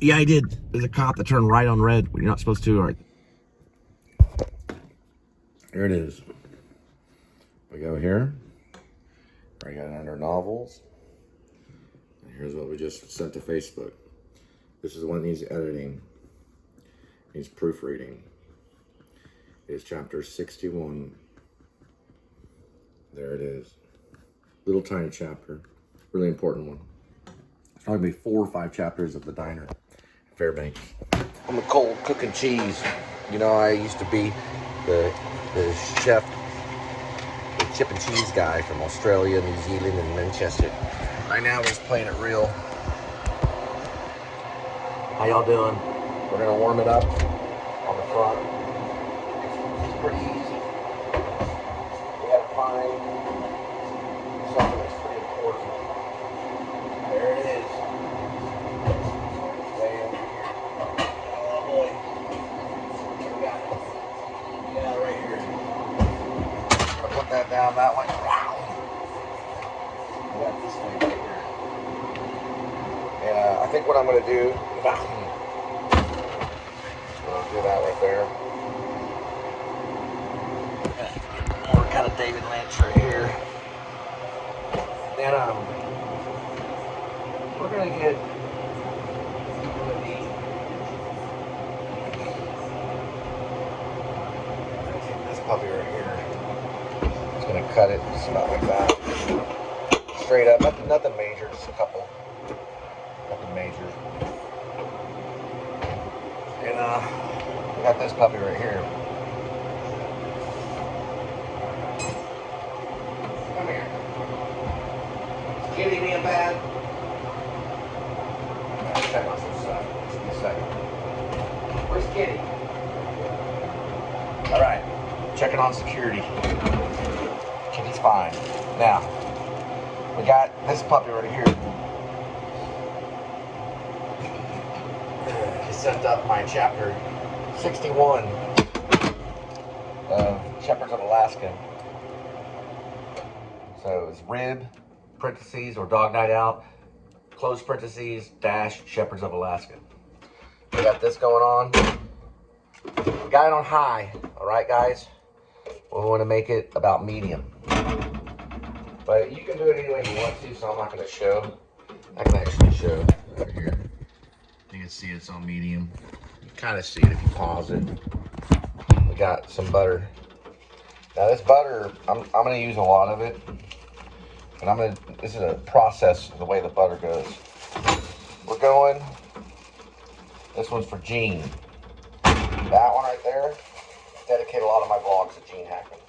Yeah, I did. There's a cop that turned right on red when you're not supposed to. All right. Here it is. We go here. I got it under novels. And here's what we just sent to Facebook. This is the one that needs editing. Needs proofreading. It's chapter 61. There it is. Little tiny chapter. Really important one. It's probably 4 or 5 chapters of the diner at Fairbanks. I'm a cold cooking cheese. You know, I used to be the chef, the chip and cheese guy from Australia, New Zealand, and Manchester. Right now, we're just playing it real. How y'all doing? We're gonna warm it up on the front. It's pretty easy. We gotta find something that's pretty important. There it is. Way over here. Oh boy. We got it. Yeah, right here. I'll put that down that way. Wow. We got this thing right here. And I think what I'm gonna do, I'll do that right there. More kind of David Lynch right here. Then we're gonna get this puppy right here. Just gonna cut it just about like that. Straight up, nothing major, just a couple. Nothing major. And we got this puppy right here. Come here. Is Kitty being bad? I'll check on some stuff. Give me a second. Where's Kitty? Alright. Checking on security. Kitty's fine. Now, we got this puppy right here. Sent up my chapter 61 of Shepherds of Alaska. So it's rib, parentheses, or dog night out, close parentheses, dash, Shepherds of Alaska. We got this going on. We got it on high, all right, guys? We want to make it about medium. But you can do it any way you want to, so I'm not going to show. I can actually show right here. You can see it's on medium. You kind of see it if you pause it. We got some butter. Now this butter, I'm gonna use a lot of it. And this is a process of the way the butter goes. We're going, this one's for Gene. That one right there, dedicate a lot of my vlogs to Gene Hackman.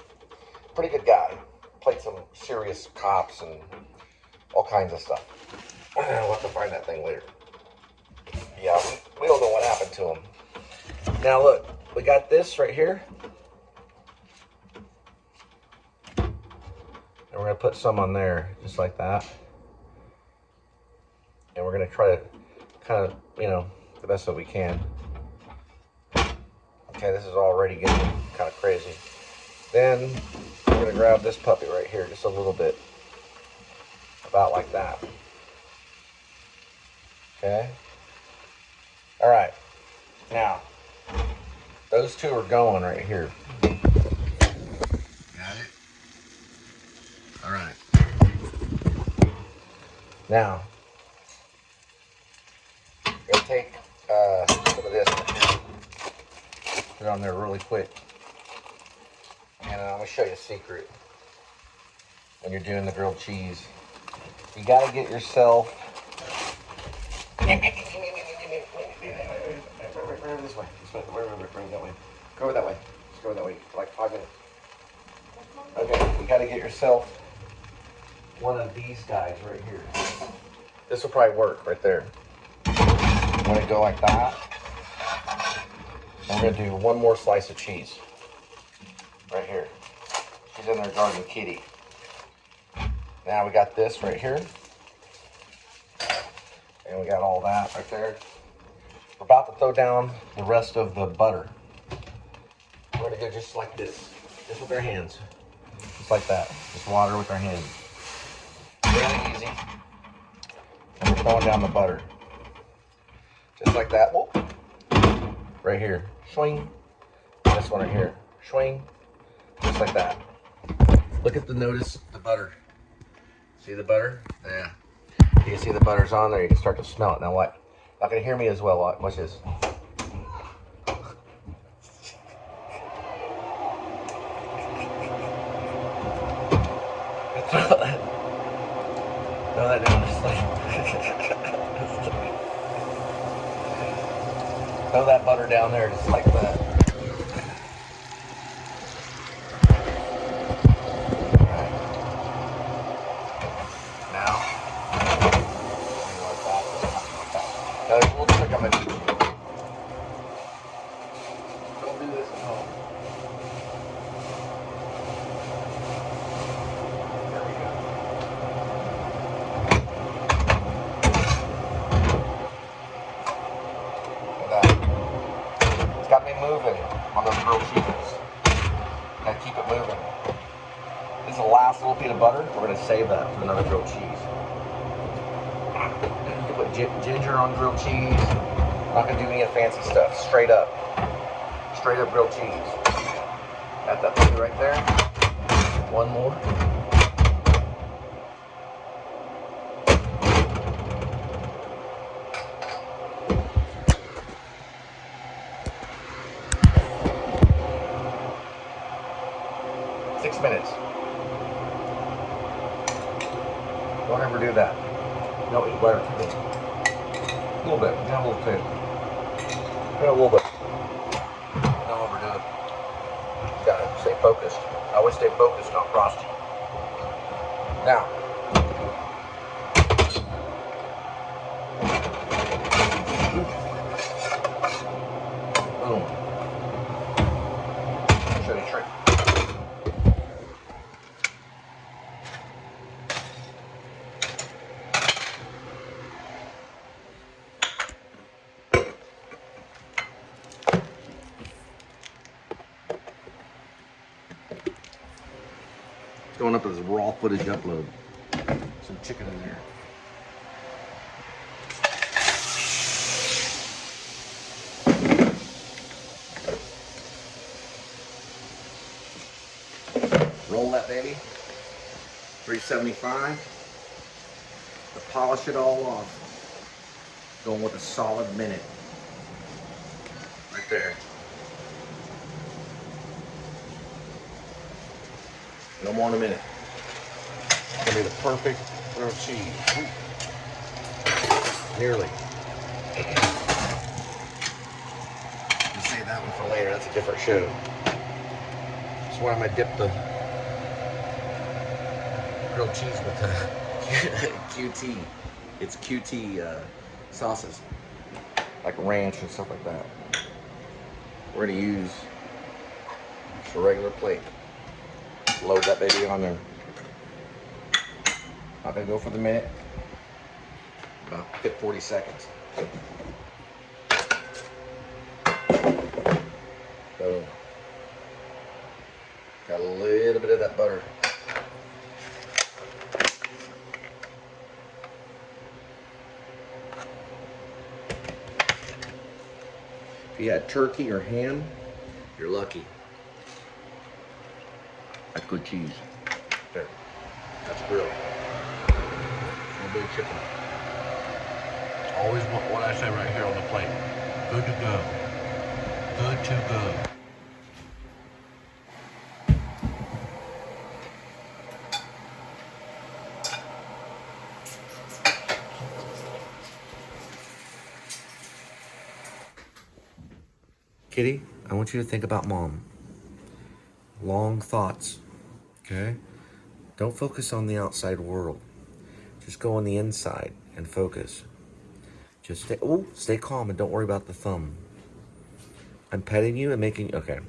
Pretty good guy. Played some serious cops and all kinds of stuff. We'll have to find that thing later. Yeah, we don't know what happened to him. Now look, we got this right here. And we're gonna put some on there, just like that. And we're gonna try to kind of, you know, the best that we can. Okay, this is already getting kind of crazy. Then we're gonna grab this puppy right here, just a little bit. About like that. Okay. All right, now, those two are going right here. Got it? All right. Now, I'm gonna take some of this, put it on there really quick. And I'm gonna show you a secret when you're doing the grilled cheese. You gotta get yourself, this way, bring it that way. Go over that way. Just go over that way for like 5 minutes. Okay, you gotta get yourself one of these guys right here. This will probably work right there. I'm gonna go like that. I'm gonna do one more slice of cheese. Right here. She's in there guarding Kitty. Now we got this right here. And we got all that right there. We're about to throw down the rest of the butter. We're gonna go just like this. Just with our hands. Just like that. Just water with our hands. Really easy. And we're throwing down the butter. Just like that. Whoop. Right here. Swing. This one right here. Swing. Just like that. Look at notice the butter. See the butter? Yeah. You can see the butter's on there. You can start to smell it. Now what? Not gonna hear me as well. Watch this. Throw that down just like throw that butter down there just like that. Alright. Now, there's a little trick I'm gonna teach you. Don't do this at home. There we go. It's got me moving on those grilled cheeses. Gotta keep it moving. This is the last little bit of butter. We're gonna save that for another grilled cheese. You can put ginger on grilled cheese. I'm not gonna do any of the fancy stuff. Straight up grilled cheese. Got that thing right there. One more. Minutes. Don't ever do that. No, it's butter too big. A little bit. Yeah, a little too. Yeah, a little bit. Don't overdo it. You gotta stay focused. I always stay focused on frosting. Now. Boom. I'll show you a trick. Going up as raw footage upload. Some chicken in there. Roll that baby. 375. To polish it all off. Going with a solid minute. Right there. No more than a minute. It's gonna be the perfect grilled cheese. Nearly. You save that one for later. That's a different show. That's where I'm gonna dip the grilled cheese with the QT. It's QT sauces, like ranch and stuff like that. We're gonna use just a regular plate. Load that baby on there. Not gonna go for the minute. About 40 seconds. Boom. Got a little bit of that butter. If you had turkey or ham, you're lucky. That's good cheese. There. That's grilled. No big chicken. Always what I say right here on the plate. Good to go. Good to go. Kitty, I want you to think about mom. Long thoughts, okay? Don't focus on the outside world. Just go on the inside and focus. Just stay calm and don't worry about the thumb. I'm petting you and making, okay.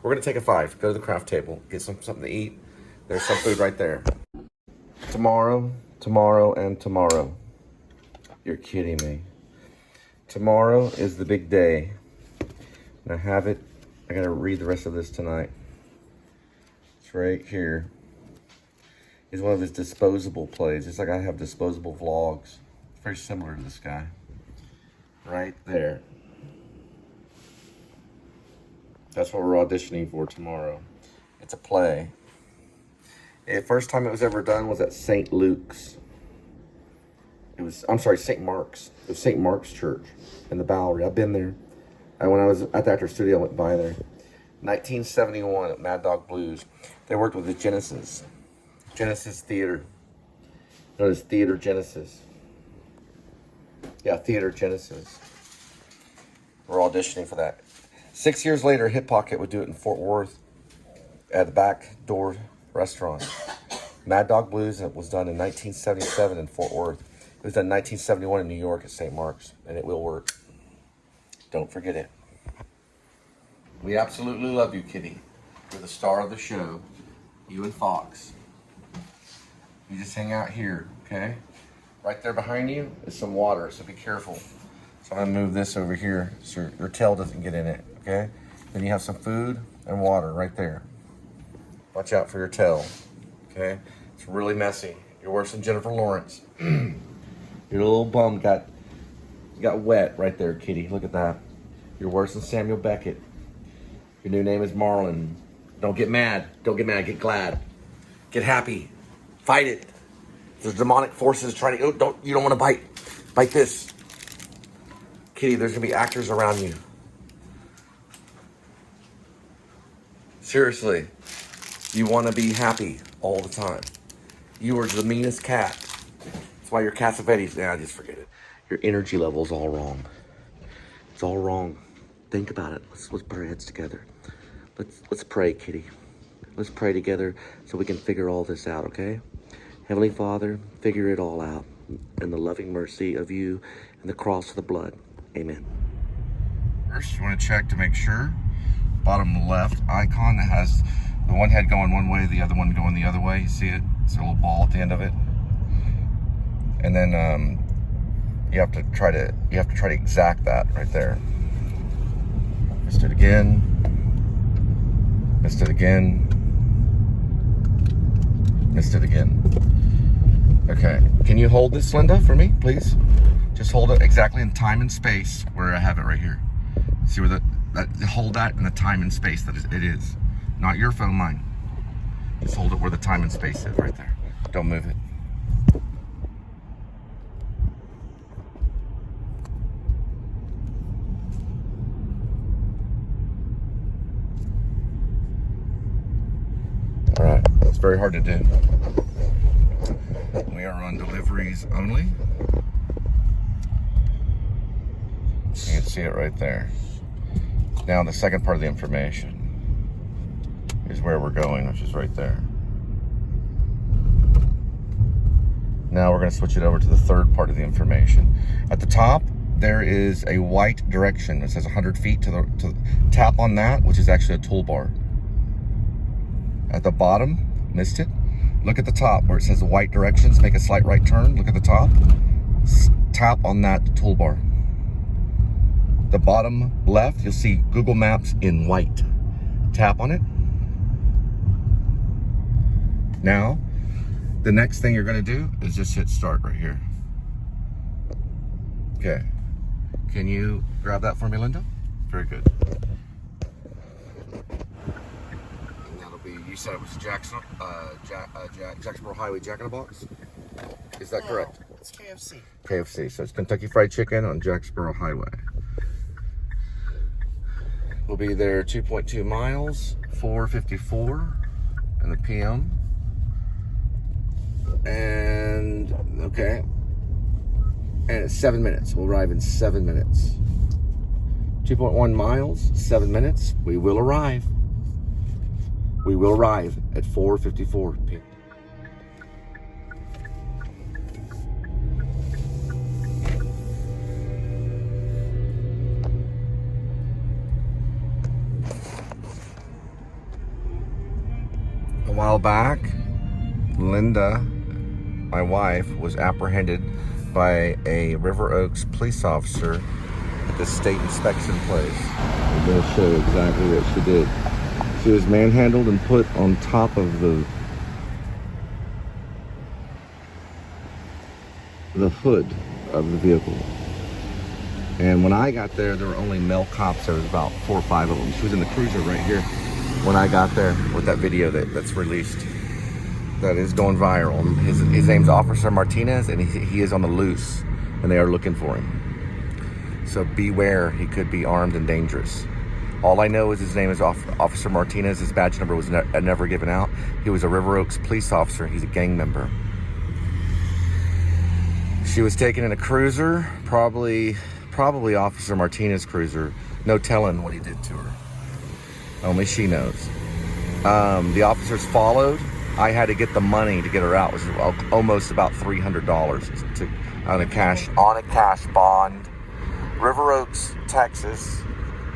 We're gonna take a 5, go to the craft table, get something to eat. There's some food right there. Tomorrow, and tomorrow. You're kidding me. Tomorrow is the big day. And I have it, I gotta read the rest of this tonight. It's right here. It's one of his disposable plays. It's like I have disposable vlogs. It's very similar to this guy. right there. That's what we're auditioning for tomorrow. It's a play. The first time it was ever done was at St. Luke's. St. Mark's. It was St. Mark's Church in the Bowery. I've been there. When I was at the Actors Studio, I went by there. 1971 at Mad Dog Blues. They worked with the Genesis Theater. Known as Theater Genesis. Yeah, Theater Genesis. We're auditioning for that. 6 years later, Hip Pocket would do it in Fort Worth at the Back Door Restaurant. Mad Dog Blues, and it was done in 1977 in Fort Worth. It was done in 1971 in New York at St. Mark's, and it will work. Don't forget it. We absolutely love you, Kitty. You're the star of the show. You and Fox. You just hang out here, okay? Right there behind you is some water, so be careful. So I'm gonna move this over here so your tail doesn't get in it, okay? Then you have some food and water right there. Watch out for your tail, okay? It's really messy. You're worse than Jennifer Lawrence. Your little bum got wet right there, Kitty. Look at that. You're worse than Samuel Beckett. Your new name is Marlon. Don't get mad. Don't get mad. Get glad. Get happy. Fight it. There's demonic forces trying to. You don't want to bite. Bite this. Kitty, there's gonna be actors around you. Seriously. You want to be happy all the time. You are the meanest cat. That's why your Cassavetes. Nah, just forget it. Your energy level's all wrong. It's all wrong. Think about it. Let's put our heads together. Let's pray, Kitty. Let's pray together so we can figure all this out, okay? Heavenly Father, figure it all out in the loving mercy of you and the cross of the blood. Amen. First, you want to check to make sure. Bottom left icon that has the one head going one way, the other one going the other way. You see it? It's a little ball at the end of it. And then you have to try to exact that right there. Missed it again. Missed it again. Missed it again. Okay. Can you hold this, Linda, for me, please? Just hold it exactly in time and space where I have it right here. See where hold that in the time and space that it is. Not your phone, mine. Just hold it where the time and space is right there. Don't move it. All right, that's very hard to do. We are on deliveries only. You can see it right there. Now the second part of the information is where we're going, which is right there. Now we're going to switch it over to the third part of the information. At the top, there is a white direction that says 100 feet to tap on that, which is actually a toolbar. At the bottom, missed it. Look at the top where it says the white directions, make a slight right turn. Look at the top. Tap on that toolbar. The bottom left, you'll see Google Maps in white. Tap on it. Now, the next thing you're gonna do is just hit start right here. Okay. Can you grab that for me, Linda? Very good. And that'll be, you said it was Jacksonville Highway Jack in the Box? Is that correct? It's KFC. KFC, so it's Kentucky Fried Chicken on Jacksboro Highway. We'll be there 2.2 miles, 4:54 in the PM. And, okay. And it's 7 minutes. We'll arrive in 7 minutes. 2.1 miles, 7 minutes. We will arrive. We will arrive at 4:54 p.m. A while back, Linda, my wife, was apprehended by a River Oaks police officer at the state inspection place. I'm going to show exactly what she did. She was manhandled and put on top of the hood of the vehicle. And when I got there, there were only male cops. There was about 4 or 5 of them. She was in the cruiser right here when I got there with that video that's released. That is going viral. His name's Officer Martinez, and he is on the loose, and they are looking for him. So beware, he could be armed and dangerous. All I know is his name is Officer Martinez. His badge number was never given out. He was a River Oaks police officer. He's a gang member. She was taken in a cruiser, probably Officer Martinez cruiser. No telling what he did to her. Only she knows. The officers followed. I had to get the money to get her out. It was almost about $300 on a cash bond. River Oaks, Texas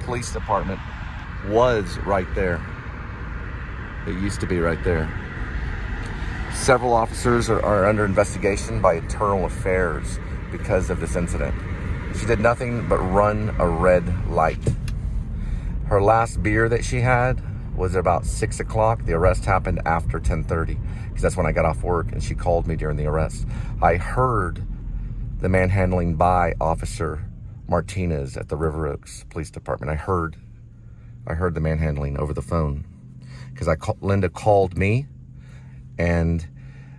Police Department was right there. It used to be right there. Several officers are under investigation by Internal Affairs because of this incident. She did nothing but run a red light. Her last beer that she had was about 6 o'clock. The arrest happened after 10:30 because that's when I got off work, and she called me during the arrest. I heard the manhandling by Officer Martinez at the River Oaks Police Department. I heard the manhandling over the phone because Linda called me, and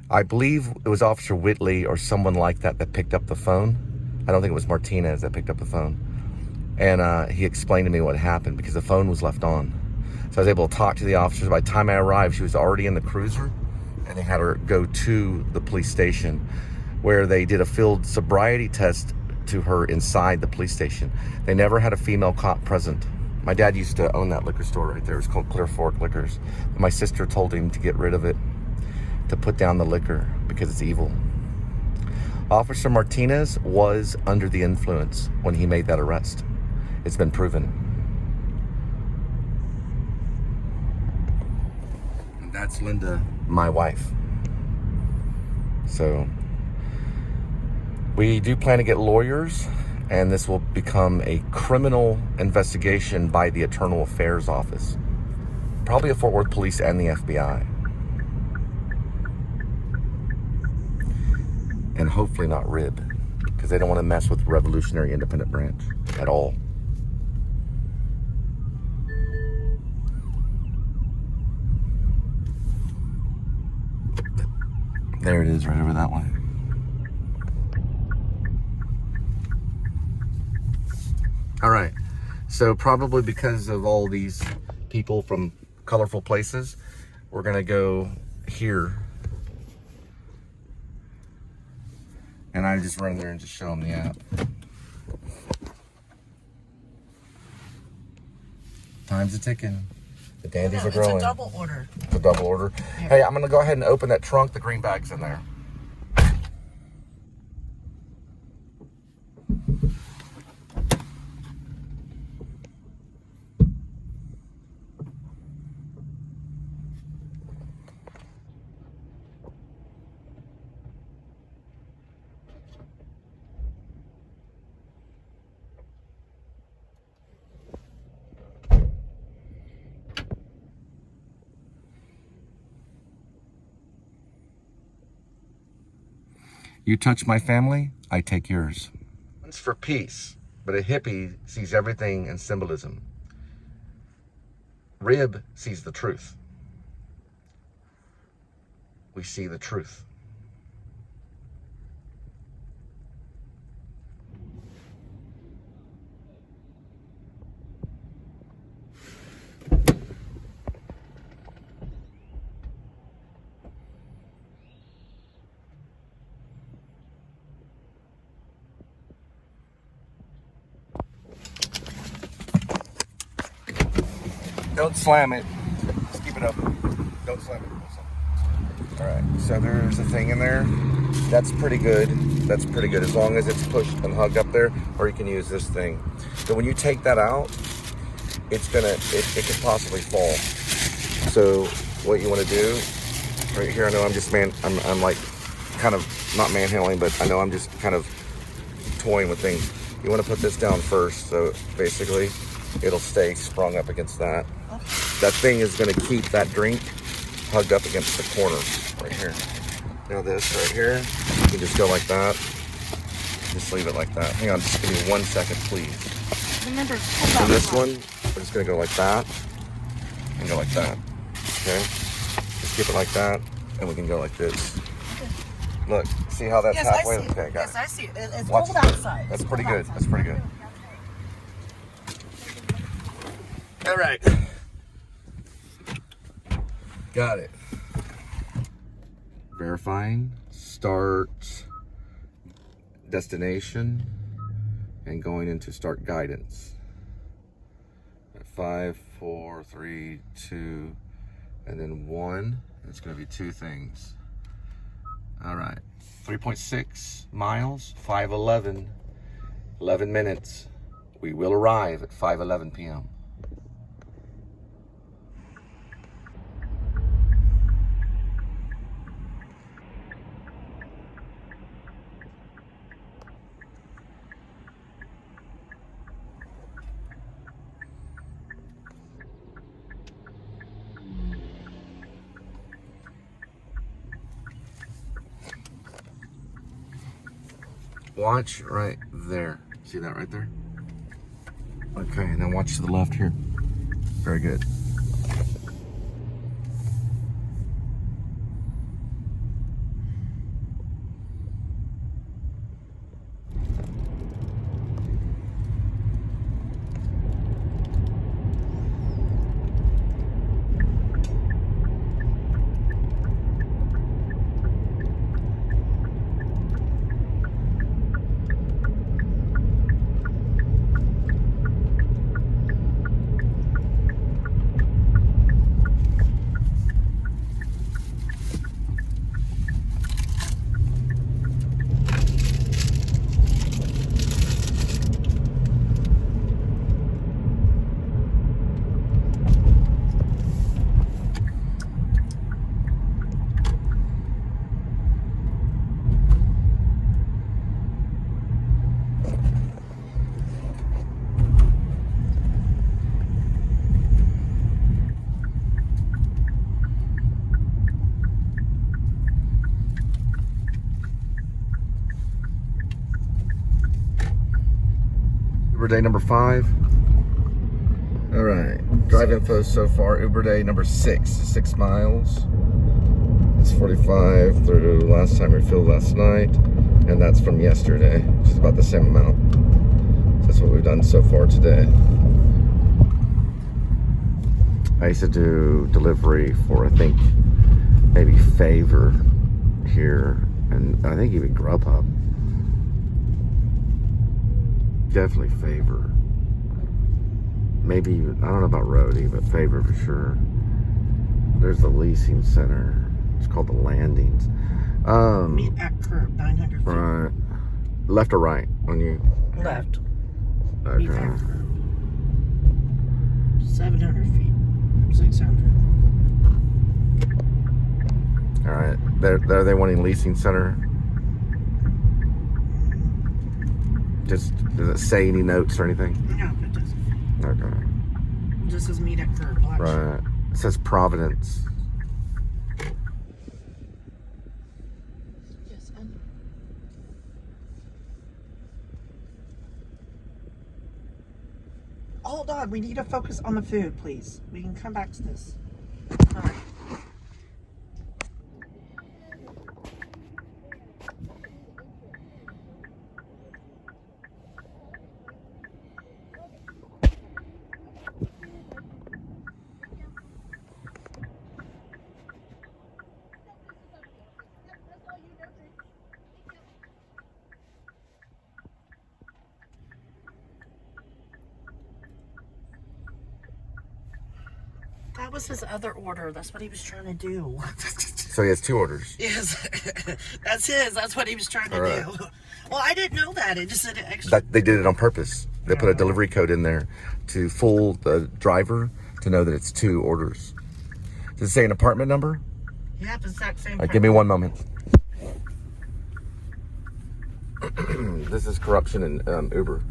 I believe it was Officer Whitley or someone like that picked up the phone. I don't think it was Martinez that picked up the phone. And he explained to me what happened because the phone was left on. So I was able to talk to the officers. By the time I arrived, she was already in the cruiser, and they had her go to the police station where they did a field sobriety test to her inside the police station. They never had a female cop present. My dad used to own that liquor store right there. It was called Clear Fork Liquors. My sister told him to get rid of it, to put down the liquor because it's evil. Officer Martinez was under the influence when he made that arrest. It's been proven. And that's Linda, my wife. So we do plan to get lawyers, and this will become a criminal investigation by the Internal Affairs Office. Probably the Fort Worth Police and the FBI. And hopefully not RIB, because they don't want to mess with Revolutionary Independent Branch at all. There it is, right over that way. All right, so probably because of all these people from colorful places, we're gonna go here. And I just run there and just show them the app. Time's a ticking. The dandies are growing. It's a double order. It's a double order. Yeah. Hey, I'm gonna go ahead and open that trunk. The green bag's in there. You touch my family, I take yours. It's for peace, but a hippie sees everything in symbolism. Rib sees the truth. We see the truth. Don't slam it. Just keep it open. Don't slam it. All right, so there's a thing in there. That's pretty good. That's pretty good as long as it's pushed and hugged up there, or you can use this thing. So when you take that out, it could possibly fall. So what you want to do right here, I know I'm like kind of not manhandling, but I know I'm just kind of toying with things. You want to put this down first, so basically it'll stay sprung up against that. That thing is going to keep that drink hugged up against the corner right here. Now this right here, you can just go like that. Just leave it like that. Hang on, just give me 1 second, please. Remember, And this one, we're just gonna go like that and go like that. Okay? Just keep it like that, and we can go like this. Look, see how that's halfway? Okay, got it. I see it. It's Watch cold it. outside. That's pretty good. That's pretty good. All right. Got it. Verifying. Start destination. And going into start guidance. 5, 4, 3, 2, and then 1. It's going to be 2 things. All right. 3.6 miles, 5:11, 11 minutes. We will arrive at 5:11 p.m. Watch right there. See that right there? Okay, and then watch to the left here. Very good. Uber day number 5. All right, drive info so far. Uber day number 6 miles. It's 45 through last time refilled last night, and that's from yesterday, which is about the same amount. So that's what we've done so far today. I used to do delivery for, I think, maybe Favor here, and I think even Grubhub. Definitely Favor. Maybe even, I don't know about Roadie, but Favor for sure. There's the leasing center. It's called the Landings. Meet at curb, 900 feet. Right. Left or right on you? Left. Okay. Meet at curb. 700 feet. 600. All right. Are they wanting leasing center? Just, does it say any notes or anything? No, it doesn't. Okay. It just says meet at curb. Watch. Right. It says Providence. Yes, and hold on. We need to focus on the food, please. We can come back to this. All right. That was his other order. That's what he was trying to do. So he has 2 orders. Yes, that's his. That's what he was trying to do. Well, I didn't know that. It just said it extra. They did it on purpose. They put a delivery code in there to fool the driver to know that it's 2 orders. Does it say an apartment number? Yeah, the exact same. All right, give me 1 moment. This is corruption in Uber.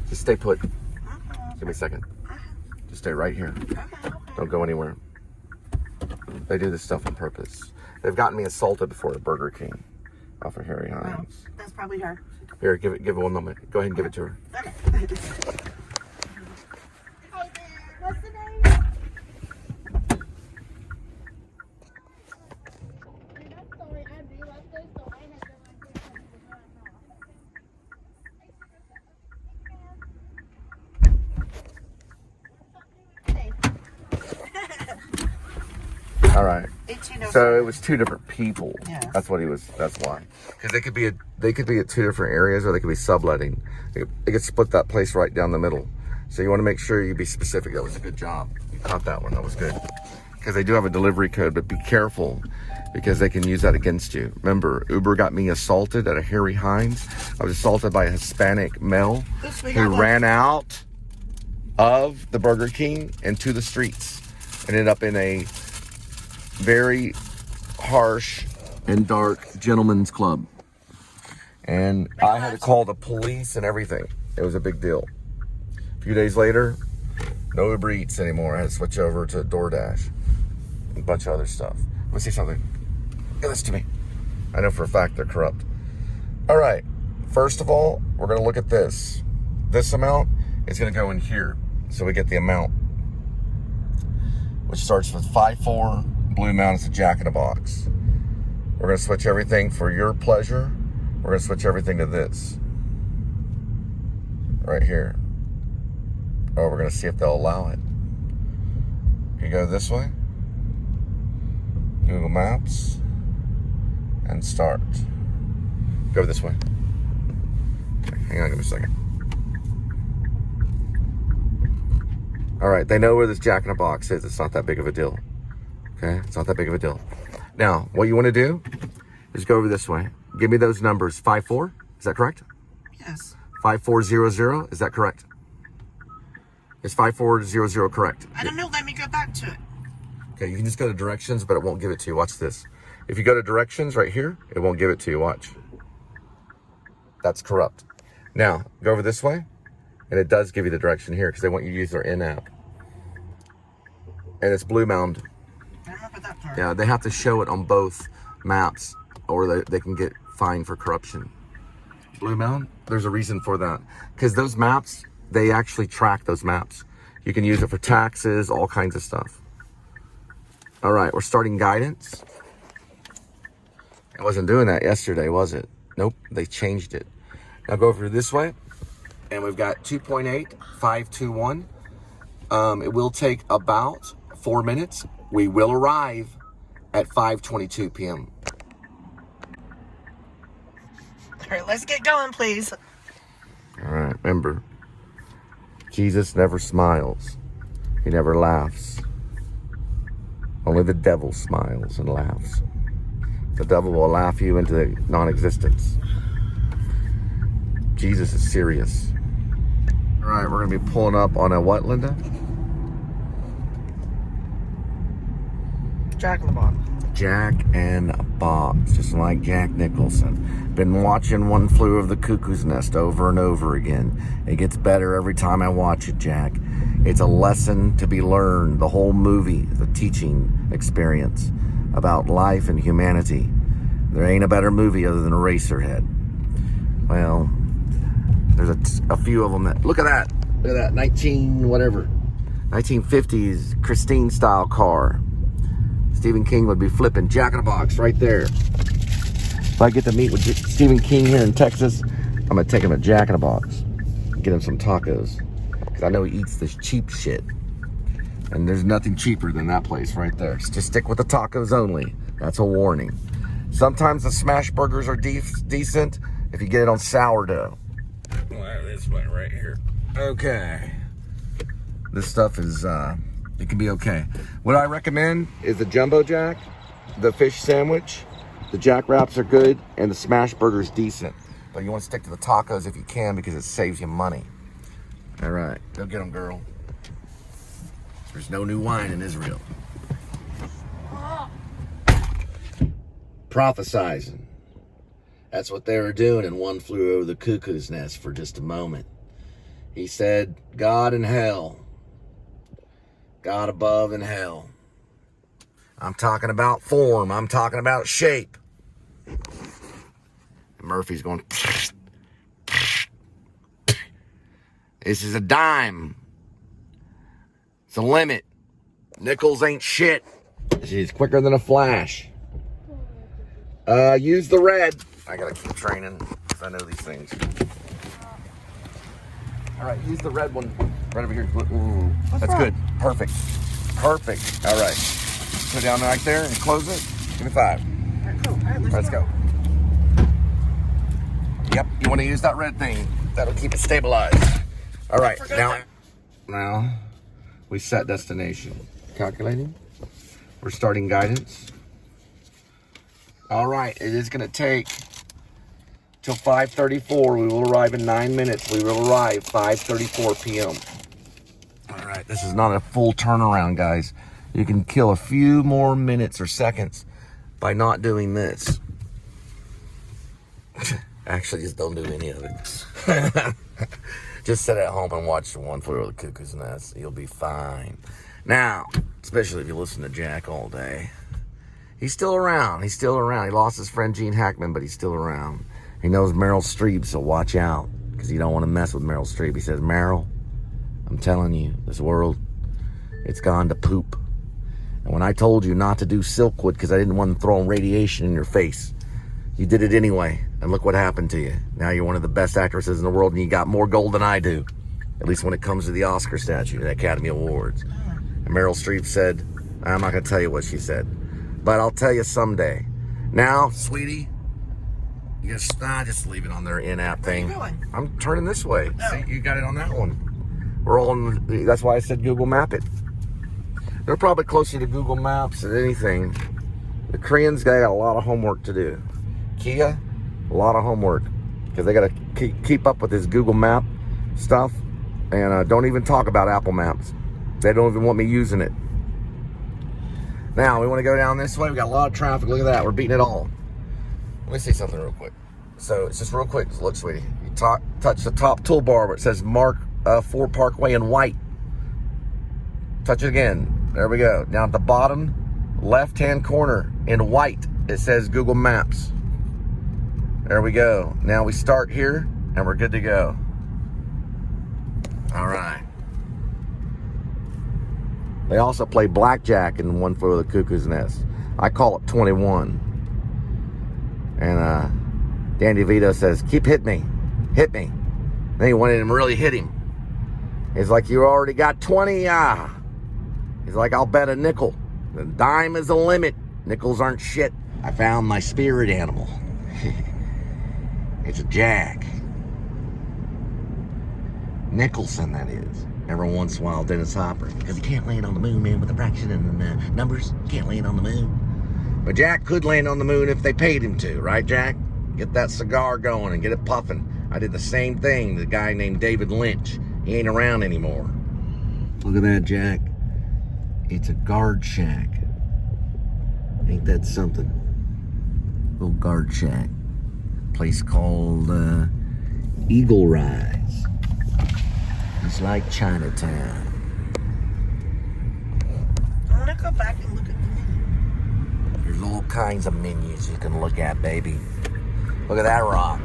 Just stay put. Give me a second. Just stay right here. Don't go anywhere. They do this stuff on purpose. They've gotten me assaulted before at Burger King off of Harry Hines. That's probably her. Here, give it one moment. Go ahead and give it to her. Okay. Hey there, what's the name? Sorry, I do like this, so I have no idea what to do right now. All right. 1807. So it was two different people. Yeah. That's what he was. That's why. Because they could be at two different areas, or they could be subletting. They could split that place right down the middle. So you want to make sure you be specific. That was a good job. You caught that one. That was good. Because they do have a delivery code, but be careful because they can use that against you. Remember, Uber got me assaulted at a Harry Hines. I was assaulted by a Hispanic male who ran out of the Burger King into the streets. Ended up in a very harsh and dark gentleman's club. And I had to call the police and everything. It was a big deal. A few days later, no Uber Eats anymore. I had to switch over to DoorDash. A bunch of other stuff. Let me see something. Give this to me. I know for a fact they're corrupt. All right. First of all, we're going to look at this. This amount is going to go in here. So we get the amount, which starts with 5.4. Blue Mountain is a Jack in a Box. We're going to switch everything for your pleasure. We're going to switch everything to this. Right here. Oh, we're going to see if they'll allow it. You go this way. Google Maps. And start. Go this way. Okay, hang on, give me a second. All right, they know where this Jack in a Box is. It's not that big of a deal. Okay, it's not that big of a deal. Now, what you want to do is go over this way. Give me those numbers. 5.4, is that correct? Yes. 5400, is that correct? Is 5400 correct? I don't know. Let me go back to it. Okay, you can just go to directions, but it won't give it to you. Watch this. If you go to directions right here, it won't give it to you. Watch. That's corrupt. Now, go over this way, and it does give you the direction here because they want you to use their in-app. And it's Blue Mound. I remember that part. Yeah, they have to show it on both maps or they can get fined for corruption. Blue Mound, there's a reason for that. Because those maps, they actually track those maps. You can use it for taxes, all kinds of stuff. All right, we're starting guidance. It wasn't doing that yesterday, was it? Nope, they changed it. Now go over this way. And we've got 2.8, 521. It will take about 4 minutes. We will arrive at 5:22 p.m. All right, let's get going, please. All right, remember, Jesus never smiles. He never laughs. Only the devil smiles and laughs. The devil will laugh you into non-existence. Jesus is serious. All right, we're going to be pulling up on a what, Linda? Jack in the Box. Jack in a Box, just like Jack Nicholson. Been watching One Flew Over the Cuckoo's Nest over and over again. It gets better every time I watch it, Jack. It's a lesson to be learned. The whole movie, the teaching experience about life and humanity. There ain't a better movie other than Eraserhead. Well, there's a few of them that, look at that 1950s Christine style car. Stephen King would be flipping Jack in a Box right there. If I get to meet with Stephen King here in Texas, I'm gonna take him to Jack in a Box, get him some tacos, because I know he eats this cheap shit. And there's nothing cheaper than that place right there. Just stick with the tacos only. That's a warning. Sometimes the smash burgers are decent if you get it on sourdough. Well, this way right here. Okay. This stuff is, it can be okay. What I recommend is the Jumbo Jack, the fish sandwich, the Jack Wraps are good, and the smash burger's decent. But you want to stick to the tacos if you can because it saves you money. All right, go get them, girl. There's no new wine in Israel. Prophesizing. That's what they were doing in One Flew Over the Cuckoo's Nest for just a moment. He said, God in hell. God above in hell. I'm talking about form. I'm talking about shape. And Murphy's going, This is a dime. It's a limit. Nickels ain't shit. She's quicker than a flash. Use the red. I gotta keep training because I know these things. All right, use the red one right over here. Ooh, that's good. Perfect. Perfect. All right. Put it down right there and close it. Give me 5. All right, cool. All right, Let's go. Yep, you want to use that red thing. That'll keep it stabilized. All right, now we set destination. Calculating. We're starting guidance. All right, it is going to take till 5:34. We will arrive in 9 minutes. We will arrive 5:34 p.m. All right, this is not a full turnaround, guys. You can kill a few more minutes or seconds by not doing this. Actually, just don't do any of it. Just sit at home and watch the One Flew Over the Cuckoo's Nest. You'll be fine. Now, especially if you listen to Jack all day. He's still around. He's still around. He lost his friend Gene Hackman, but he's still around. He knows Meryl Streep, so watch out, because you don't want to mess with Meryl Streep. He says, Meryl, I'm telling you, this world, it's gone to poop. And when I told you not to do Silkwood because I didn't want to throw radiation in your face, you did it anyway, and look what happened to you. Now you're one of the best actresses in the world, and you got more gold than I do, at least when it comes to the Oscar statue, the Academy Awards. And Meryl Streep said, I'm not going to tell you what she said, but I'll tell you someday. Now, sweetie, you just leave it on their in-app thing. Where are you going? I'm turning this way. Oh. See, you got it on that one. We're all on, that's why I said Google Map it. They're probably closer to Google Maps than anything. The Koreans got a lot of homework to do. Kia, a lot of homework, because they got to keep up with this Google Map stuff, and don't even talk about Apple Maps. They don't even want me using it. Now, we want to go down this way. We got a lot of traffic. Look at that. We're beating it all. Let me see something real quick. So, it's just real quick. Look, sweetie. You touch the top toolbar where it says Mark 4 Parkway in white. Touch it again. There we go. Down at the bottom left-hand corner in white, it says Google Maps. There we go. Now we start here, and we're good to go. All right. They also play blackjack in One Flew Over the Cuckoo's Nest. I call it 21. And Dan DeVito says, keep hitting me. Hit me. Then he wanted him to really hit him. He's like, you already got 20? He's like, I'll bet a nickel. The dime is the limit. Nickels aren't shit. I found my spirit animal. It's a jack. Nicholson, that is. Every once in a while, Dennis Hopper. Because he can't land on the moon, man, with a fraction and numbers. Can't land on the moon. But Jack could land on the moon if they paid him to, right, Jack? Get that cigar going and get it puffing. I did the same thing to the guy named David Lynch. He ain't around anymore. Look at that, Jack. It's a guard shack. Ain't that something? Little guard shack. Place called Eagle Rise. It's like Chinatown. I want to go back and look at the menu. There's all kinds of menus you can look at, baby. Look at that rock.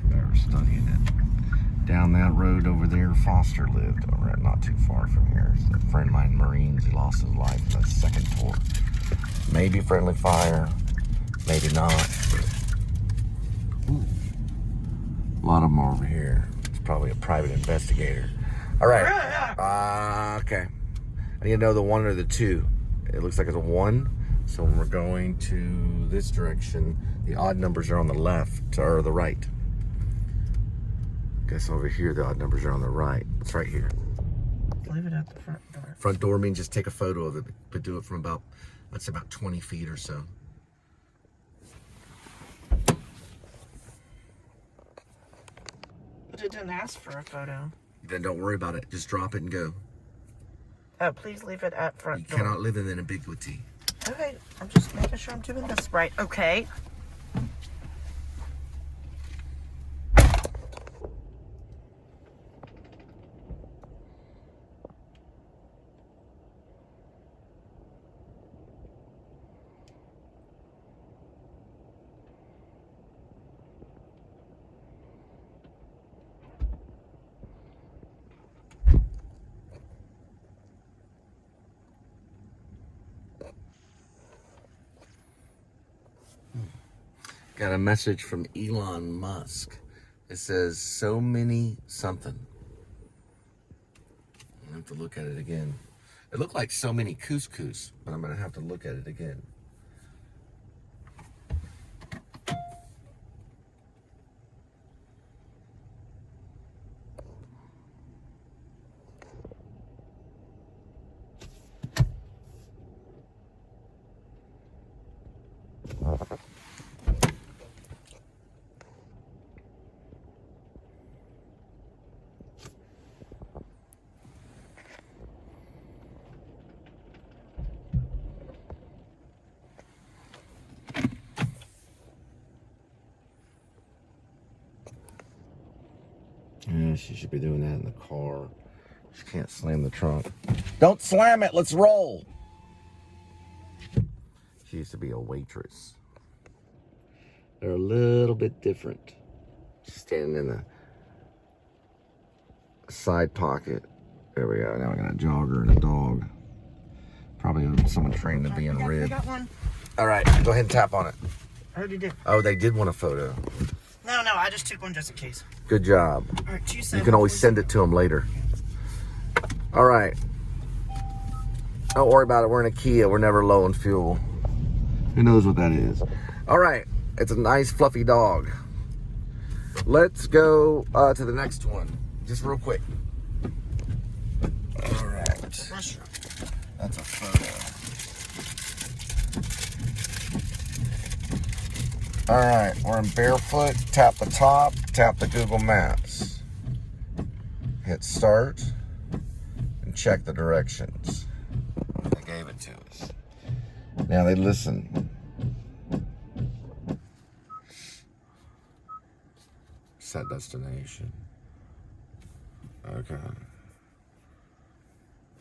They're studying it. Down that road over there, Foster lived. Right, not too far from here. It's a friend of mine, Marines. He lost his life in the second tour. Maybe friendly fire. Maybe not. Ooh. A lot of them are over here. It's probably a private investigator. All right. Okay. I need to know the 1 or the 2. It looks like it's a 1. So when we're going to this direction, the odd numbers are on the left or the right. Guess over here, the odd numbers are on the right. It's right here. Leave it at the front door. Front door means just take a photo of it, but do it from about, let's say about 20 feet or so. But it didn't ask for a photo. Then don't worry about it. Just drop it and go. Oh, please leave it at front You door. cannot live in ambiguity. Okay, I'm just making sure I'm doing this right. Okay. Got a message from Elon Musk. It says, so many something. I have to look at it again. It looked like so many couscous, but I'm going to have to look at it again. Yeah, she should be doing that in the car. She can't slam the trunk. Don't slam it, let's roll. She used to be a waitress. They're a little bit different. She's standing in the side pocket. There we go. Now I got a jogger and a dog. Probably someone trained to be in a rib. I got one. All right, go ahead and tap on it. I already did. Oh, they did want a photo. No, I just took one just in case. Good job. All right, You can always send it to them later. All right. Don't worry about it. We're in a Kia. We're never low on fuel. Who knows what that is? All right. It's a nice fluffy dog. Let's go to the next one. Just real quick. All right. Restaurant. That's a photo. All right, we're in barefoot. Tap the top, tap the Google Maps. Hit start and check the directions. They gave it to us. Now they listen. Set destination. Okay.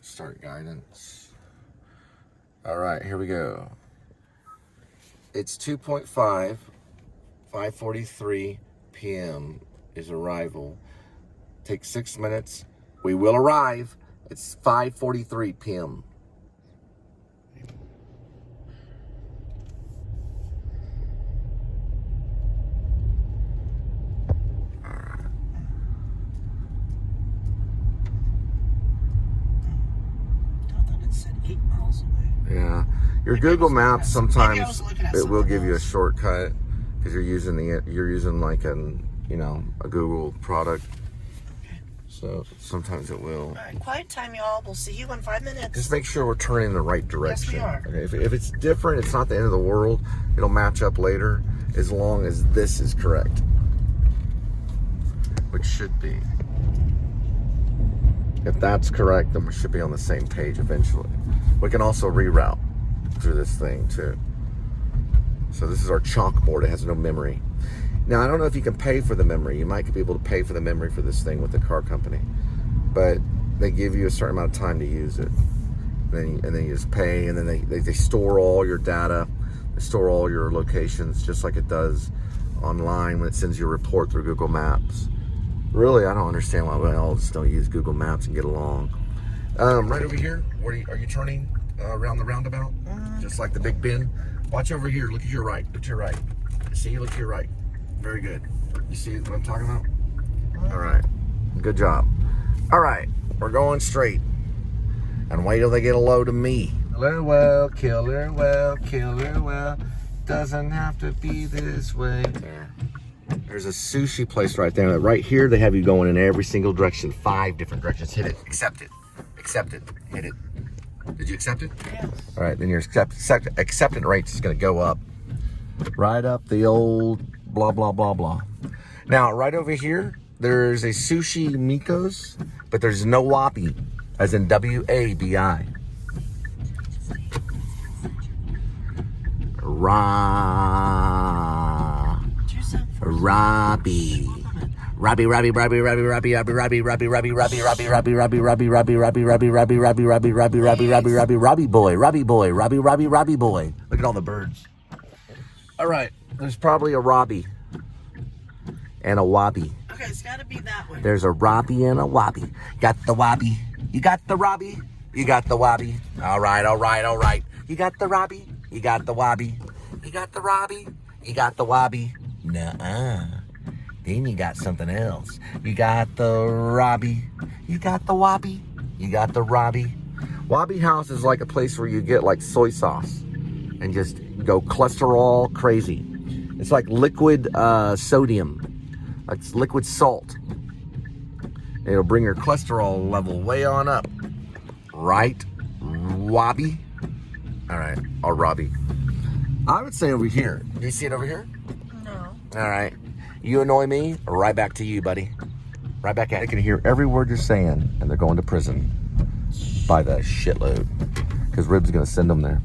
Start guidance. All right, here we go. It's 2.5. 5:43 p.m. is arrival. Takes 6 minutes. We will arrive. It's 5:43 p.m. All right. I thought it said 8 miles away. Yeah. Your Maybe Google I was looking Maps at some- maybe I was sometimes looking at it will something give you a else. shortcut because you're using like a Google product. So sometimes it will. All right, quiet time, y'all. We'll see you in 5 minutes. Just make sure we're turning in the right direction. Yes, we are. Okay? If it's different, it's not the end of the world. It'll match up later as long as this is correct. Which should be. If that's correct, then we should be on the same page eventually. We can also reroute through this thing too. So this is our chalkboard. It has no memory. Now, I don't know if you can pay for the memory. You might be able to pay for the memory for this thing with the car company. But they give you a certain amount of time to use it. And then you just pay, and then they store all your data. They store all your locations just like it does online when it sends you a report through Google Maps. Really, I don't understand why we all just don't use Google Maps and get along. Right over here, are you turning around the roundabout? Just like the Big Bend? Watch over here. Look at your right. Look to your right. See? Look to your right. Very good. You see what I'm talking about? All right. Good job. All right. We're going straight. And wait till they get a load of me. Killer well, killer well, killer well. Doesn't have to be this way. There. There's a sushi place right there. Right here, they have you going in every single direction. 5 different directions. Hit it. Accept it. Accept it. Hit it. Did you accept it? Yes. All right. Then your acceptance rate is going to go up. Right up the old blah, blah, blah, blah. Now, right over here, there's a Sushi Miko's, but there's no Wabi, as in W-A-B-I. Robbie. Robbie boy. Look at all the birds. All right, there's probably a Robbie and a Wabi. Okay, it's got to be that way. There's a Robbie and a Wabi. Got the Wabi. You got the Robbie. You got the Wabi. All right. You got the Robbie. You got the Wabi. You got the Robbie. You got the Wabi? Nuh-uh. Then you got something else. You got the Robbie. You got the Wabi. You got the Robbie. Wabi House is like a place where you get like soy sauce and just go cholesterol crazy. It's like liquid sodium. It's liquid salt. And it'll bring your cholesterol level way on up. Right? Wabi? All right. Or Robbie. I would say over here. Do you see it over here? No. All right. You annoy me, right back to you, buddy. Right back at it. They can hear every word you're saying, and they're going to prison by the shitload. Because Rib's going to send them there.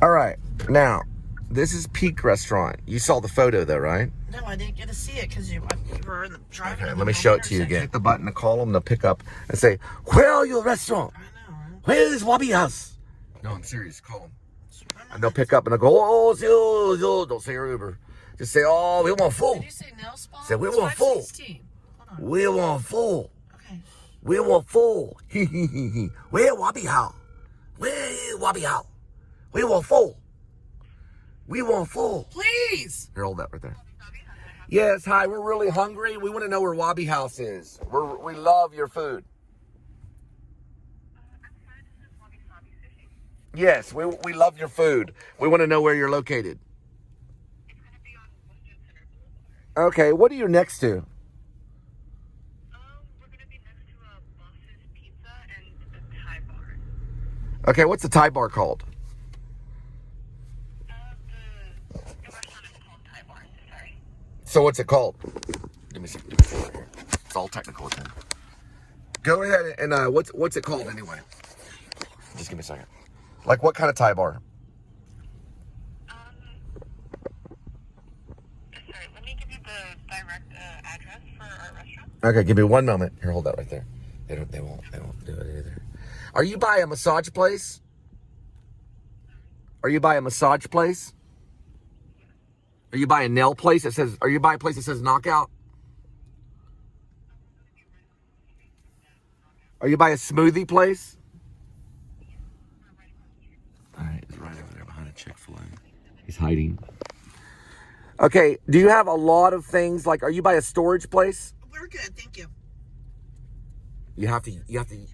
All right. Now, this is Peak Restaurant. You saw the photo, though, right? No, I didn't get to see it because you were in the driving. Okay, let me show it to you again. Hit the button to call them to pick up and say, where are your restaurant? I know, right? Where is Wabi House? No, I'm serious. Call them. And they'll pick up and they'll go, oh, yo. Don't say your Uber. Just say, oh, we want full. Did you say nail spa? Say, we want full. We want full. Okay. We want full. Where Wabi House? Where Wabi House? We want full. We want full. Please. Here, hold that right there. Yes, hi, we're really hungry. We want to know where Wabi House is. We love your food. Yes, we love your food. We want to know where you're located. Okay, what are you next to? We're going to be next to a Boss's Pizza and a Thai bar. Okay, what's the Thai bar called? The restaurant is called Thai bar, sorry. So what's it called? Give me a second. It's all technical with him. Go ahead and what's it called anyway? Just give me a second. Like what kind of Thai bar? Sorry, let me give you the direct address for our restaurant. Okay, give me 1 moment. Here, hold that right there. They won't do it either. Are you by a massage place? Are you by a massage place? Are you by a nail place that says, are you by a place that says Knockout? Are you by a smoothie place? All right, he's right over there behind a Chick-fil-A. He's hiding. Okay, do you have a lot of things, like, are you by a storage place? We're good, thank you. You have to,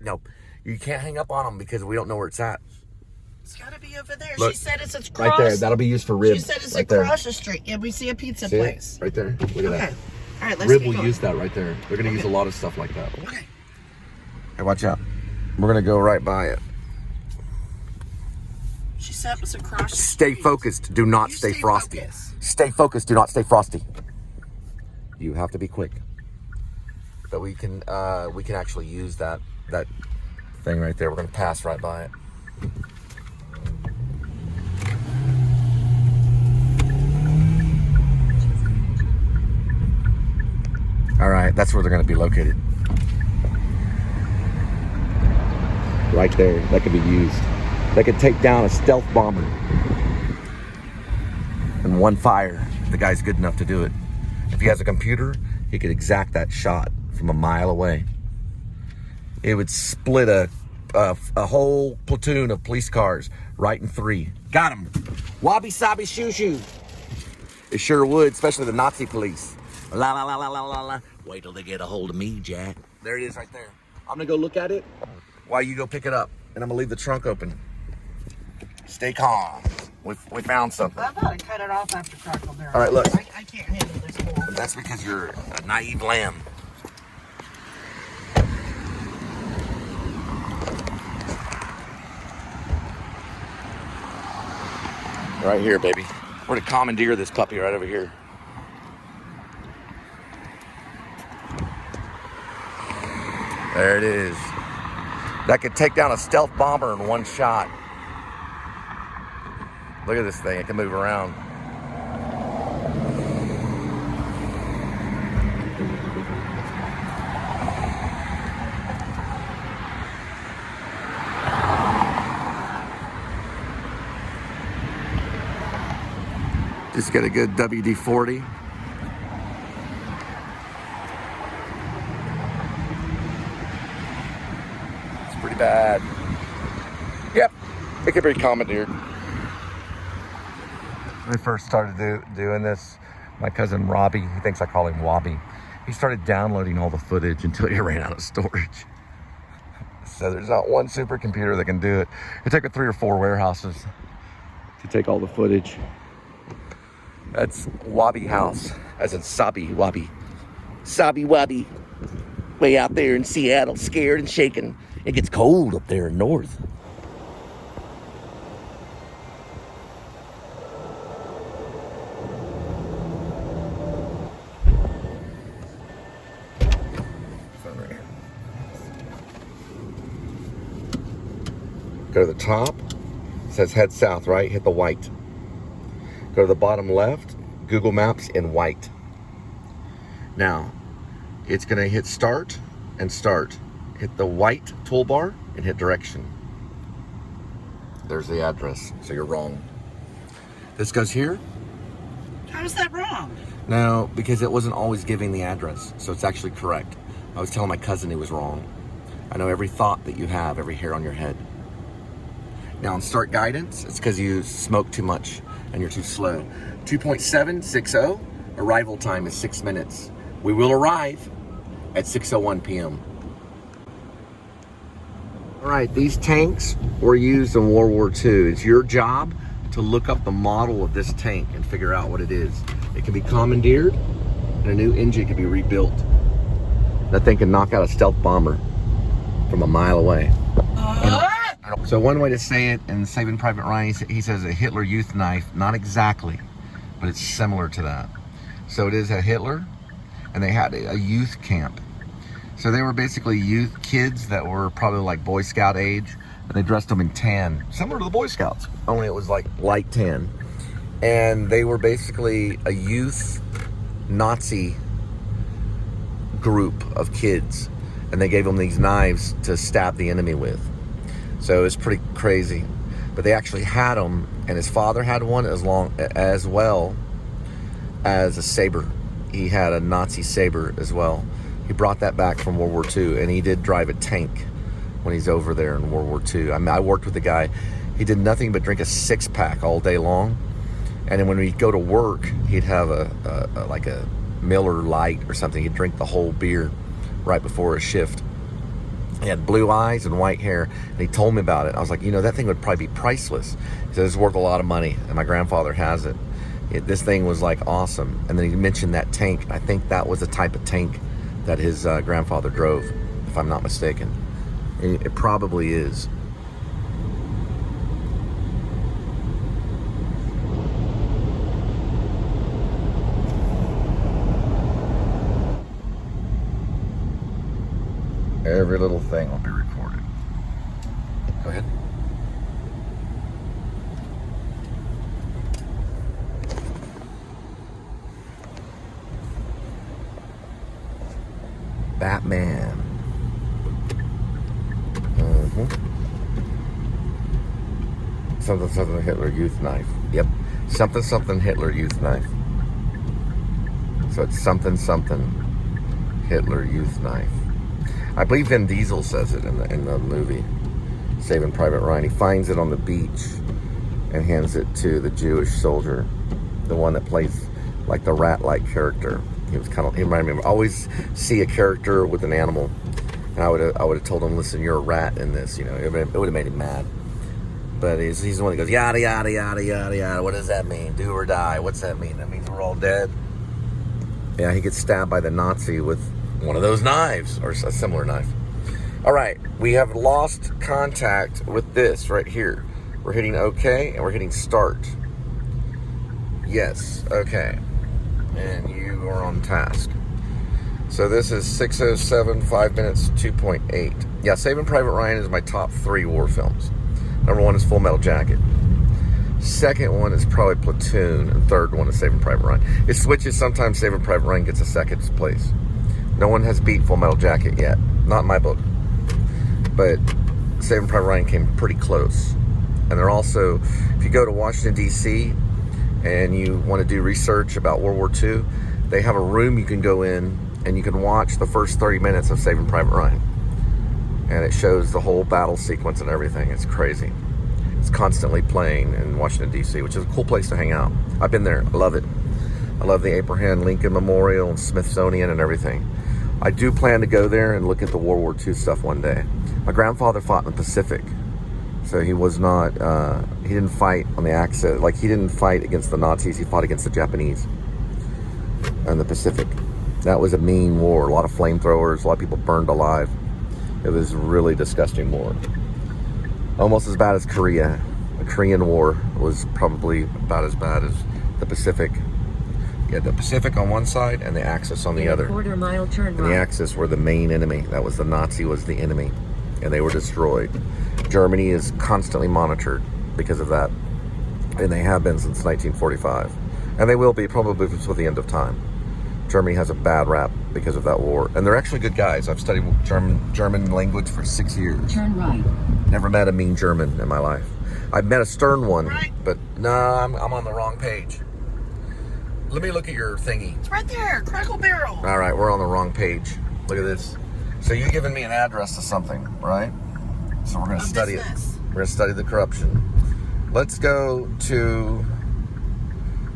no, you can't hang up on them because we don't know where it's at. It's got to be over there. Look, she said it's across. Right there, that'll be used for rib. She said it's right across there. the street. Yeah, we see a pizza See place. it? Right there, look at Okay. that. All right, let's Rib keep will going. use that right there. They're going to use a lot of stuff like that. Okay. Hey, watch out. We're going to go right by it. She said it was across the Stay street. focused. Do not You stay stay frosty. focused. Stay focused. Do not stay frosty. You have to be quick. But we can actually use that thing right there. We're going to pass right by it. All right, that's where they're going to be located. Right there. That could be used. They could take down a stealth bomber in one fire. The guy's good enough to do it. If he has a computer, he could exact that shot from a mile away. It would split a whole platoon of police cars right in three. Got him. Wabi sabi shoo shoo. It sure would, especially the Nazi police. La la la la la la la. Wait till they get a hold of me, Jack. There it is right there. I'm gonna go look at it while you go pick it up, and I'm gonna leave the trunk open. Stay calm. We found something. I thought I cut it off after Crackle Barrel. All right, look. I can't handle this more. That's because you're a naive lamb. Right here, baby. We're gonna commandeer this puppy right over here. There it is. That could take down a stealth bomber in one shot. Look at this thing, it can move around. Just get a good WD-40. It's pretty bad. Yep, it could be commandeered. I first started doing this, my cousin Robbie, he thinks I call him Wobby, he started downloading all the footage until he ran out of storage. So there's not one supercomputer that can do it. It took 3 or 4 warehouses to take all the footage. That's Wobby House, as in Sabi Wobby. Sabi Wobby, way out there in Seattle, scared and shaking. It gets cold up there in north. Go to the top, it says head south, right? Hit the white. Go to the bottom left, Google Maps in white. Now, it's gonna hit start and start. Hit the white toolbar and hit direction. There's the address, so you're wrong. This goes here. How is that wrong? No, because it wasn't always giving the address, so it's actually correct. I was telling my cousin he was wrong. I know every thought that you have, every hair on your head. Now on start guidance, it's because you smoke too much and you're too slow. 2.760, arrival time is 6 minutes. We will arrive at 6:01 p.m. All right, these tanks were used in World War II. It's your job to look up the model of this tank and figure out what it is. It can be commandeered and a new engine can be rebuilt. That thing can knock out a stealth bomber from a mile away. So one way to say it in Saving Private Ryan, he says a Hitler Youth knife. Not exactly, but it's similar to that. So it is a Hitler, and they had a youth camp. So they were basically youth kids that were probably like Boy Scout age, and they dressed them in tan, similar to the Boy Scouts, only it was like light tan. And they were basically a youth Nazi group of kids, and they gave them these knives to stab the enemy with. So it was pretty crazy. But they actually had them, and his father had one as well as a saber. He had a Nazi saber as well. He brought that back from World War II, and he did drive a tank when he's over there in World War II. I mean, I worked with a guy, he did nothing but drink a 6-pack all day long. And then when we'd go to work, he'd have like a Miller Lite or something. He'd drink the whole beer right before his shift. He had blue eyes and white hair, and he told me about it. I was like, you know, that thing would probably be priceless. He said, it's worth a lot of money, and my grandfather has it. This thing was like awesome. And then he mentioned that tank. I think that was the type of tank that his grandfather drove, if I'm not mistaken. And it probably is. Every little thing will be recorded. Go ahead. Batman. Something Hitler Youth knife. Yep. Something Hitler Youth knife. So it's something Hitler Youth knife. I believe Vin Diesel says it in the movie Saving Private Ryan. He finds it on the beach and hands it to the Jewish soldier, the one that plays like the rat-like character. He reminded me of, I always see a character with an animal, and I would have told him, listen, you're a rat in this. You know, it would have made him mad. But he's the one that goes yada yada yada yada yada. What does that mean? Do or die? What's that mean? That means we're all dead. Yeah, he gets stabbed by the Nazi with one of those knives, or a similar knife. All right, we have lost contact with this right here. We're hitting OK, and we're hitting start. Yes, okay. And you are on task. So this is 6:07, 5 minutes, 2.8. Yeah, Saving Private Ryan is my top 3 war films. Number 1 is Full Metal Jacket. Second one is probably Platoon, and third one is Saving Private Ryan. It switches. Sometimes Saving Private Ryan gets a second place. No one has beat Full Metal Jacket yet. Not in my book. But Saving Private Ryan came pretty close. And they're also, if you go to Washington, D.C., and you want to do research about World War II, they have a room you can go in, and you can watch the first 30 minutes of Saving Private Ryan. And it shows the whole battle sequence and everything. It's crazy. It's constantly playing in Washington, D.C., which is a cool place to hang out. I've been there. I love it. I love the Abraham Lincoln Memorial and Smithsonian and everything. I do plan to go there and look at the World War II stuff one day. My grandfather fought in the Pacific. So he was not, he didn't fight on the Axis. Like, he didn't fight against the Nazis. He fought against the Japanese in the Pacific. That was a mean war. A lot of flamethrowers. A lot of people burned alive. It was a really disgusting war. Almost as bad as Korea. The Korean War was probably about as bad as the Pacific. You had the Pacific on one side and the Axis on the other. Quarter-mile turn And right. the Axis were the main enemy. That was the Nazi was the enemy. And they were destroyed. Germany is constantly monitored because of that. And they have been since 1945. And they will be probably until the end of time. Germany has a bad rap because of that war. And they're actually good guys. I've studied German language for 6 years. Turn right. Never met a mean German in my life. I've met a stern one, Right. but no, I'm on the wrong page. Let me look at your thingy. It's right there, Crackle Barrel. All right, we're on the wrong page. Look at this. So you're giving me an address to something, right? So we're going to study it. We're going to study the corruption. Let's go to,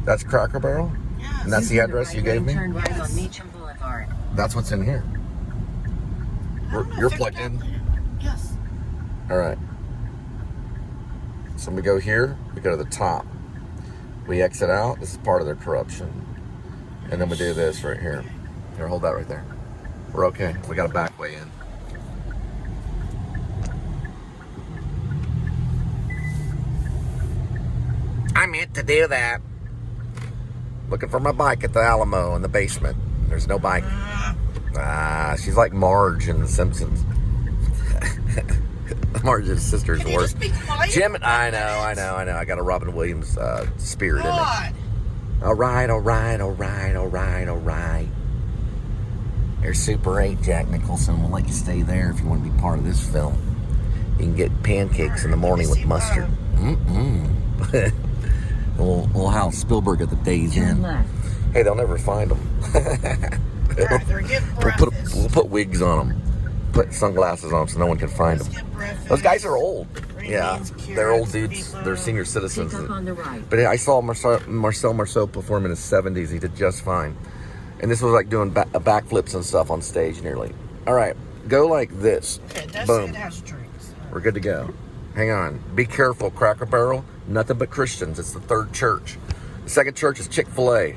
that's Cracker Barrel? Yes. And that's the address you gave me? Turn right Yes. on Meacham Boulevard. That's what's in here. I don't know You're if they're plugged in? Yes. All right. So we go here, we go to the top. We exit out, this is part of their corruption. And then we do this right here. Here, hold that right there. We're okay, we got a back way in. I meant to do that. Looking for my bike at the Alamo in the basement. There's no bike. She's like Marge in The Simpsons. Marge's sister's Can you worse. just be quiet? Jim, I know. I got a Robin Williams spirit in me. God. All right. There's Super 8, Jack Nicholson. We'll let you stay there if you want to be part of this film. You can get pancakes in the morning with mustard. Little house Spielberg at the Days Turn Inn. left. Hey, they'll never find them. Alright, they're getting breakfast. We'll put wigs on them. Put sunglasses on them so no one can find Let's them. get breakfast. Those guys are old. Green Yeah, beans, they're old carrots, dudes. They're senior meatloaf. citizens. Pick up on the right. But I saw Marcel Marceau perform in his 70s. He did just fine. And this was like doing backflips and stuff on stage nearly. All right, go like this. Okay, that's Boom. it has drinks. We're good to go. Hang on. Be careful, Cracker Barrel. Nothing but Christians. It's the third church. The second church is Chick-fil-A.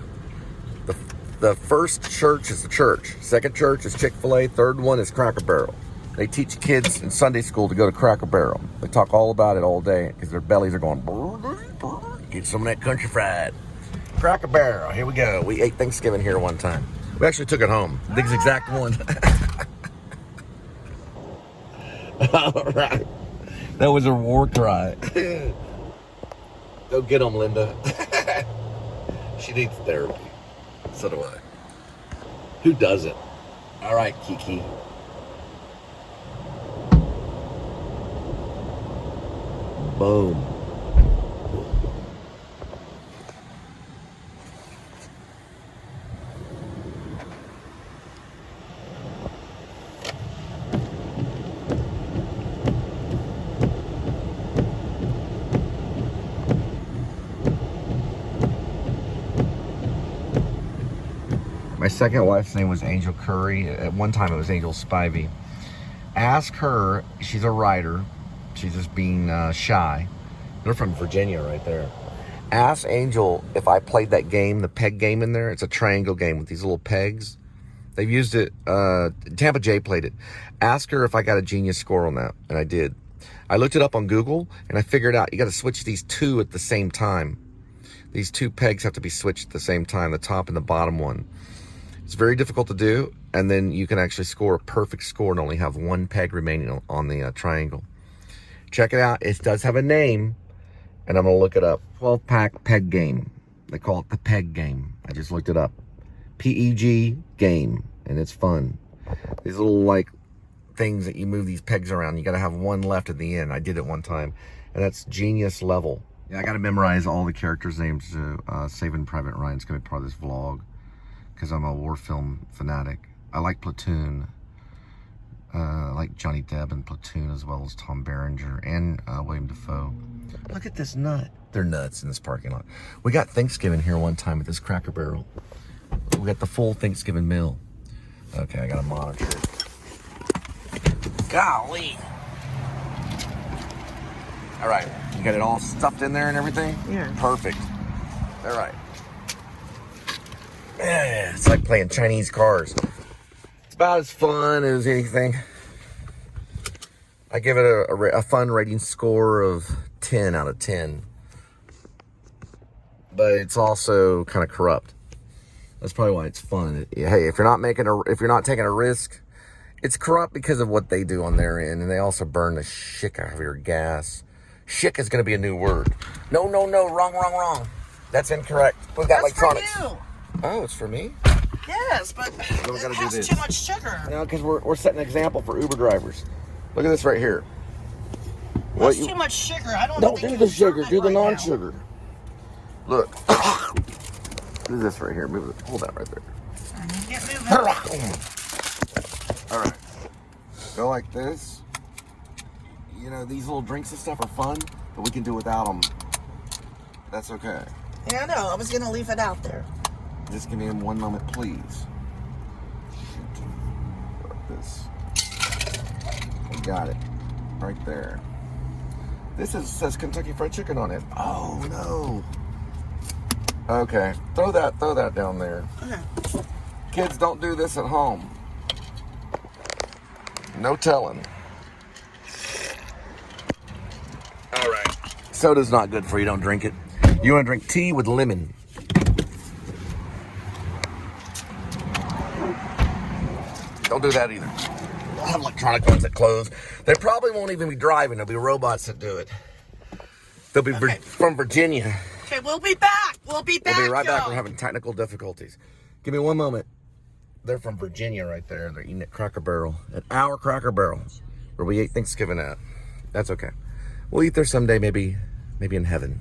The first church is the church. Second church is Chick-fil-A. Third one is Cracker Barrel. They teach kids in Sunday school to go to Cracker Barrel. They talk all about it all day because their bellies are going, get some of that country fried. Cracker Barrel, here we go. We ate Thanksgiving here one time. We actually took it home. This exact one. All right. That was her war cry. Go get them, Linda. She needs therapy. So do I. Who doesn't? All right, Kiki. Boom. My second wife's name was Angel Curry. At one time it was Angel Spivey. Ask her, she's a writer. She's just being shy. They're from Virginia right there. Ask Angel if I played that game, the peg game in there. It's a triangle game with these little pegs. They've used it, Tampa J played it. Ask her if I got a genius score on that, and I did. I looked it up on Google, and I figured out you got to switch these two at the same time. These two pegs have to be switched at the same time, the top and the bottom one. It's very difficult to do, and then you can actually score a perfect score and only have one peg remaining on the triangle. Check it out. It does have a name, and I'm going to look it up. 12-pack peg game. They call it the peg game. I just looked it up. PEG game, and it's fun. These little, like, things that you move these pegs around. You got to have one left at the end. I did it one time, and that's genius level. Yeah, I got to memorize all the characters' names to Saving Private Ryan's going to be part of this vlog, because I'm a war film fanatic. I like Platoon. I like Johnny Depp in Platoon, as well as Tom Berenger and William Dafoe. Look at this nut. They're nuts in this parking lot. We got Thanksgiving here one time at this Cracker Barrel. We got the full Thanksgiving meal. Okay, I gotta monitor it. Golly. All right, you got it all stuffed in there and everything? Yeah. Perfect. All right. Yeah, it's like playing Chinese cars. It's about as fun as anything. I give it a fun rating score of 10 out of 10. But it's also kind of corrupt. That's probably why it's fun. Hey, if you're not taking a risk, it's corrupt because of what they do on their end, and they also burn the shit out of your gas. Shit is going to be a new word. No, wrong. That's incorrect. We got electronics. For you. Oh, it's for me? Yes, but we it gotta do has this. too much sugar. No, because we're setting an example for Uber drivers. Look at this right here. That's too much sugar. I don't Don't think do you the can serve sugar. it Do the right now. non-sugar. Look. Do this right here. Move it. Hold that right there. Get moving. All right. Go like this. You know, these little drinks and stuff are fun, but we can do without them. That's okay. Yeah, I know. I was going to leave it out there. Just give me 1 moment, please. Shoot. Like this. We got it. Right there. This says Kentucky Fried Chicken on it. Oh, no. Okay. Throw that down there. Okay. Kids, don't do this at home. No telling. All right. Soda's not good for you. Don't drink it. You want to drink tea with lemon. Don't do that either. They'll have electronic ones that close. They probably won't even be driving. There'll be robots that do it. They'll be from Virginia. Okay, we'll be back. We'll be back. We'll be right back. y'all. We're having technical difficulties. Give me 1 moment. They're from Virginia right there. They're eating at Cracker Barrel. At our Cracker Barrel, where we ate Thanksgiving at. That's okay. We'll eat there someday, maybe in heaven.